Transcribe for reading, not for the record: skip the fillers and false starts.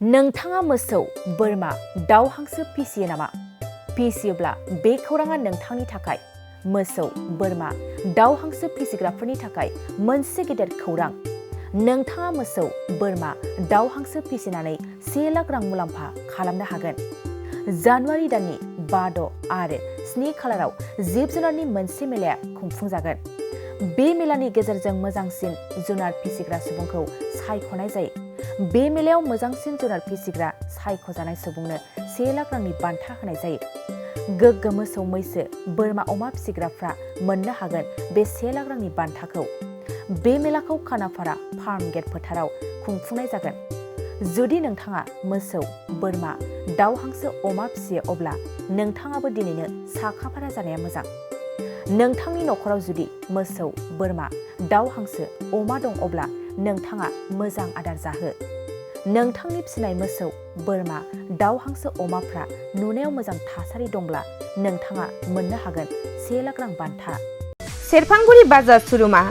नोंथाङा मोसौ, बोरमा, दाउ, हांसो फिसियो नामा? फिसियोब्ला बे खौराङा नोंथांनि थाखाय मोसौ, बोरमा, दाउ, हांसो फिसिग्राफोरनि थाखाय मोनसे गेदेर खौरां। नोंथाङा मोसौ, बोरमा, दाउ, हांसो फिसिनानै 1 लाख रां मुलाम्फा खालामनो हागोन। जानुवारि दाननि 5, 6 आरो 7 खालाराव जिब-जुनारनि मोनसे मेलाया खुंफुंजागोन। बे मेलानि गेजेरजों मोजांसिन जुनार फिसिग्रा सुबुंखौ सायख'नाय जायो। बे मेलायाव मोजांसिन जुनार फिसिग्रा सायख'जानाय सुबुंनो 1 लाख रांनि बान्था होनाय जायो। गोग्गो मोसौ, मैसो, बोरमा, अमा फिसिग्राफ्रा मोननो हागोन बे 1 लाख रांनि बान्थाखौ। बे मेलाखौ खानाफारा फार्म गेट फोथाराव खुंफुंनाय जागोन। जुदि नोंथाङा मोसौ, बोरमा, दाउ, हांसो, अमा फिसियो अब्ला नोंथाङाबो दिनैनो साखाफारा जानाया मोजां। नोंथांनि नखराव जुदि मोसौ, बोरमा, दाउ, हांसो, अमा दं अब्ला नोंथाङा मोजां आदार जाहो। नोंथांनि फिसिनाय मोसौ, बोरमा, दाउ, हांसो, अमाफ्रा नुनायाव मोजां थासारि दंब्ला नोंथाङा मोननो हागोन 1 लाख रां बान्था। सेरफांगुरि बाजार सुरुमा